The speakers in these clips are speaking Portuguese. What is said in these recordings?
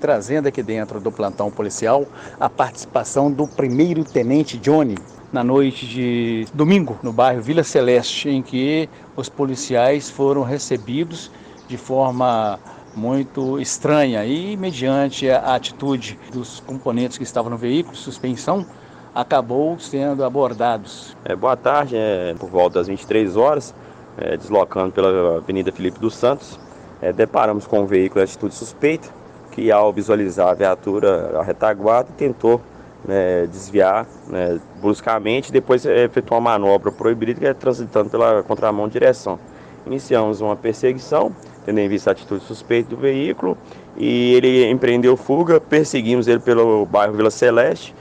trazendo aqui dentro do plantão policial a participação do primeiro-tenente Johnny, na noite de domingo, no bairro Vila Celeste, em que os policiais foram recebidos de forma muito estranha e, mediante a atitude dos componentes que estavam no veículo, suspensão, acabou sendo abordados. Boa tarde, por volta das 23 horas, deslocando pela Avenida Felipe dos Santos, deparamos com um veículo de atitude suspeita, que ao visualizar a viatura, a retaguarda, tentou desviar bruscamente, depois efetuou uma manobra proibida, que é transitando pela contramão de direção. Iniciamos uma perseguição, tendo em vista a atitude suspeita do veículo, e ele empreendeu fuga. Perseguimos ele pelo bairro Vila Celeste,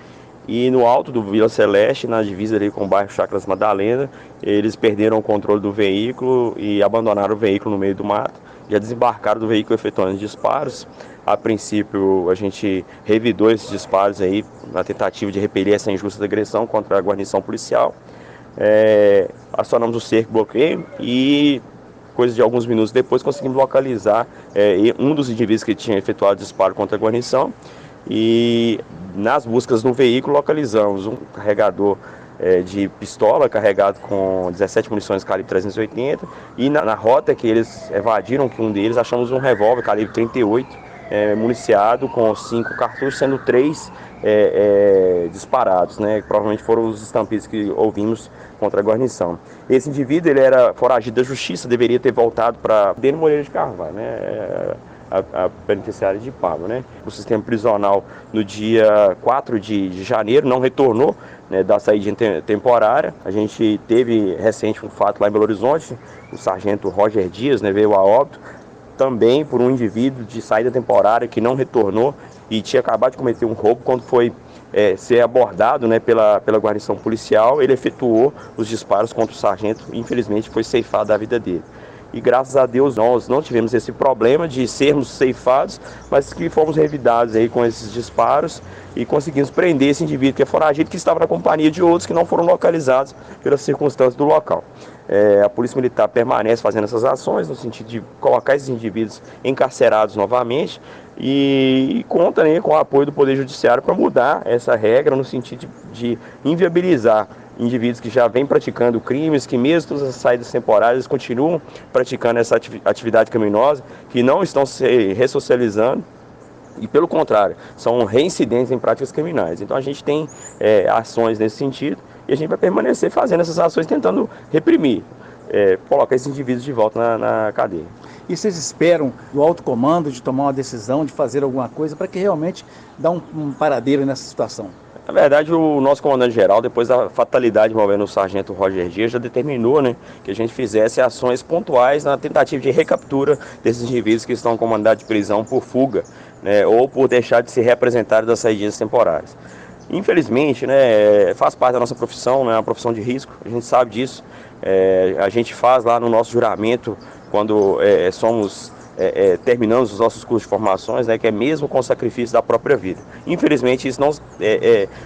e no alto do Vila Celeste, na divisa ali com o bairro Chácaras Madalena, eles perderam o controle do veículo e abandonaram o veículo no meio do mato. Já desembarcaram do veículo efetuando disparos. A princípio, a gente revidou esses disparos aí na tentativa de repelir essa injusta agressão contra a guarnição policial. Acionamos o cerco bloqueio e, coisa de alguns minutos depois, conseguimos localizar um dos indivíduos que tinha efetuado disparo contra a guarnição. E nas buscas no veículo localizamos um carregador de pistola carregado com 17 munições calibre 380, e na rota que eles evadiram, que um deles, achamos um revólver calibre 38 municiado com 5 cartuchos, sendo 3 disparados, que provavelmente foram os estampidos que ouvimos contra a guarnição. Esse indivíduo, ele era foragido da justiça, deveria ter voltado para Deno Moreira de Carvalho, a penitenciária de Pava, O sistema prisional, no dia 4 de janeiro, não retornou da saída temporária. A gente teve recente um fato lá em Belo Horizonte, o sargento Roger Dias veio a óbito, também por um indivíduo de saída temporária que não retornou e tinha acabado de cometer um roubo. Quando foi ser abordado pela guarnição policial, ele efetuou os disparos contra o sargento e infelizmente foi ceifado da vida dele. E graças a Deus nós não tivemos esse problema de sermos ceifados, mas que fomos revidados aí com esses disparos e conseguimos prender esse indivíduo que é foragido, que estava na companhia de outros que não foram localizados pelas circunstâncias do local. A Polícia Militar permanece fazendo essas ações no sentido de colocar esses indivíduos encarcerados novamente e conta com o apoio do Poder Judiciário para mudar essa regra no sentido de inviabilizar indivíduos que já vêm praticando crimes, que mesmo todas as saídas temporárias continuam praticando essa atividade criminosa, que não estão se ressocializando e, pelo contrário, são reincidentes em práticas criminais. Então a gente tem ações nesse sentido e a gente vai permanecer fazendo essas ações, tentando reprimir, colocar esses indivíduos de volta na cadeia. E vocês esperam do alto comando de tomar uma decisão, de fazer alguma coisa para que realmente dá um paradeiro nessa situação? Na verdade, o nosso comandante-geral, depois da fatalidade envolvendo o sargento Roger Dias, já determinou que a gente fizesse ações pontuais na tentativa de recaptura desses indivíduos que estão com mandado de prisão por fuga, ou por deixar de se representar das saídas temporárias. Infelizmente, faz parte da nossa profissão, é uma profissão de risco, a gente sabe disso. A gente faz lá no nosso juramento, quando terminamos os nossos cursos de formações, que é mesmo com o sacrifício da própria vida. Infelizmente isso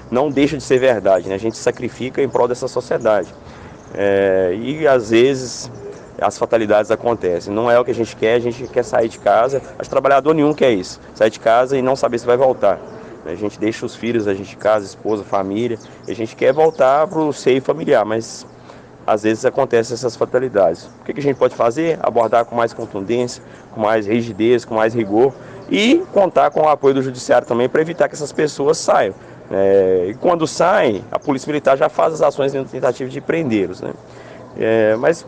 não deixa de ser verdade, A gente sacrifica em prol dessa sociedade. E às vezes as fatalidades acontecem. Não é o que a gente quer sair de casa. Acho que trabalhador nenhum quer isso, sair de casa e não saber se vai voltar. A gente deixa os filhos da gente de casa, esposa, família, e a gente quer voltar para o seio familiar, mas às vezes acontecem essas fatalidades. O que a gente pode fazer? Abordar com mais contundência, com mais rigidez, com mais rigor e contar com o apoio do Judiciário também para evitar que essas pessoas saiam. E quando saem, a Polícia Militar já faz as ações na tentativa de prendê-los. Mas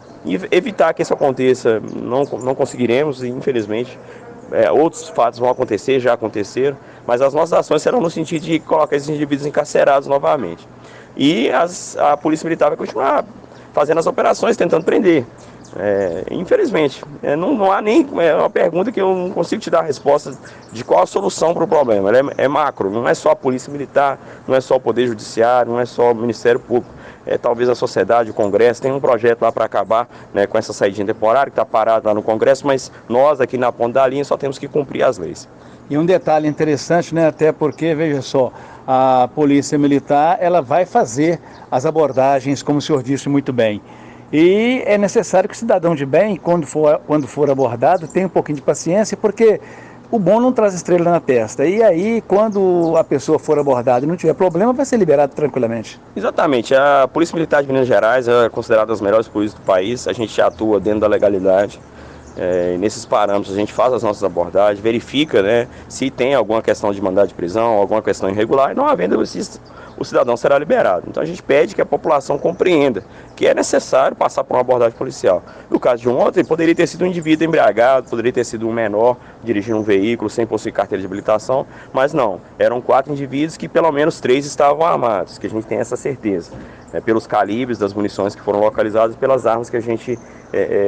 evitar que isso aconteça não conseguiremos, e infelizmente outros fatos vão acontecer, já aconteceram, mas as nossas ações serão no sentido de colocar esses indivíduos encarcerados novamente. E a Polícia Militar vai continuar fazendo as operações, tentando prender. Infelizmente, não há nem uma pergunta que eu não consigo te dar a resposta de qual a solução para o problema. Ela é macro, não é só a Polícia Militar, não é só o Poder Judiciário, não é só o Ministério Público. Talvez a sociedade, o Congresso, tem um projeto lá para acabar com essa saída temporária que está parado lá no Congresso, mas nós aqui na ponta da linha só temos que cumprir as leis. E um detalhe interessante, até porque, veja só, a Polícia Militar ela vai fazer as abordagens, como o senhor disse muito bem. E é necessário que o cidadão de bem, quando for abordado, tenha um pouquinho de paciência, porque O bom não traz estrela na testa. E aí, quando a pessoa for abordada e não tiver problema, vai ser liberado tranquilamente. Exatamente. A Polícia Militar de Minas Gerais é considerada uma das melhores polícias do país. A gente atua dentro da legalidade. Nesses parâmetros a gente faz as nossas abordagens, verifica, né, se tem alguma questão de mandado de prisão, alguma questão irregular, e não havendo o cidadão será liberado. Então a gente pede que a população compreenda que é necessário passar por uma abordagem policial. No caso de ontem, poderia ter sido um indivíduo embriagado, poderia ter sido um menor dirigindo um veículo sem possuir carteira de habilitação, mas não, eram 4 indivíduos que pelo menos 3 estavam armados, que a gente tem essa certeza, pelos calibres das munições que foram localizadas e pelas armas que a gente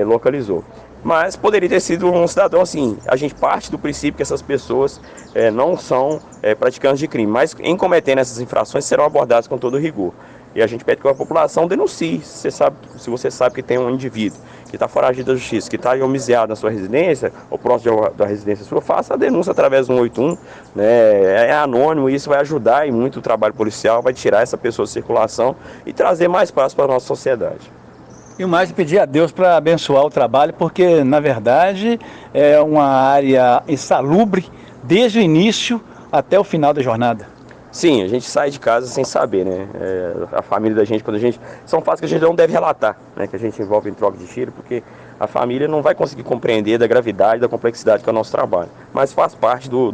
localizou. Mas poderia ter sido um cidadão assim. A gente parte do princípio que essas pessoas não são praticantes de crime, mas em cometendo essas infrações serão abordadas com todo rigor. E a gente pede que a população denuncie. Se você sabe que tem um indivíduo que está foragido da justiça, que está homicidiado na sua residência, ou próximo da residência sua, faça a denúncia através do 181, né? É anônimo, e isso vai ajudar em muito o trabalho policial, vai tirar essa pessoa de circulação e trazer mais paz para a nossa sociedade. E o mais é pedir a Deus para abençoar o trabalho, porque, na verdade, é uma área insalubre desde o início até o final da jornada. Sim, a gente sai de casa sem saber, né? A família da gente, são fatos que a gente não deve relatar, né? Que a gente envolve em troca de tiro, porque a família não vai conseguir compreender da gravidade, da complexidade que é o nosso trabalho. Mas faz parte do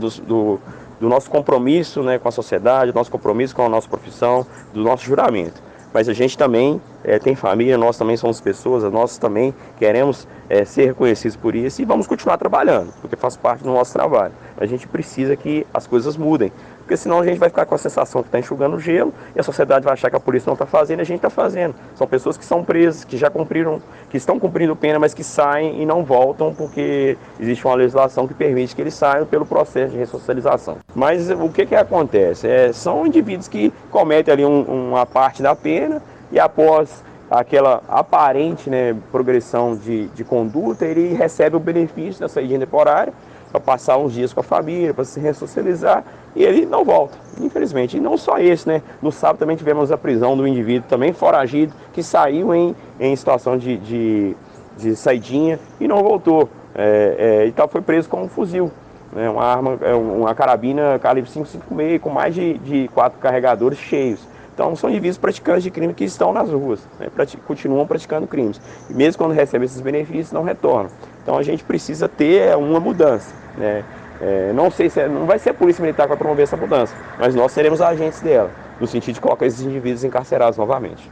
nosso compromisso, né, com a sociedade, do nosso compromisso com a nossa profissão, do nosso juramento. Mas a gente também tem família, nós também somos pessoas, nós também queremos ser reconhecidos por isso e vamos continuar trabalhando, porque faz parte do nosso trabalho. A gente precisa que as coisas mudem, porque senão a gente vai ficar com a sensação que está enxugando o gelo e a sociedade vai achar que a polícia não está fazendo e a gente está fazendo. São pessoas que são presas, que já cumpriram, que estão cumprindo pena, mas que saem e não voltam porque existe uma legislação que permite que eles saiam pelo processo de ressocialização. Mas o que acontece? São indivíduos que cometem ali uma parte da pena e após aquela aparente, né, progressão de conduta, ele recebe o benefício da saída temporária para passar uns dias com a família, para se ressocializar, e ele não volta, infelizmente. E não só esse, né? No sábado também tivemos a prisão do indivíduo também foragido, que saiu em situação de saidinha e não voltou. E tal, foi preso com um fuzil, né? Uma arma, uma carabina calibre 5,56 com mais de 4 carregadores cheios. Então são indivíduos praticantes de crime que estão nas ruas, né? Continuam praticando crimes. E mesmo quando recebem esses benefícios, não retornam. Então a gente precisa ter uma mudança, né? Não sei se não vai ser a Polícia Militar que vai promover essa mudança, mas nós seremos agentes dela, no sentido de colocar esses indivíduos encarcerados novamente.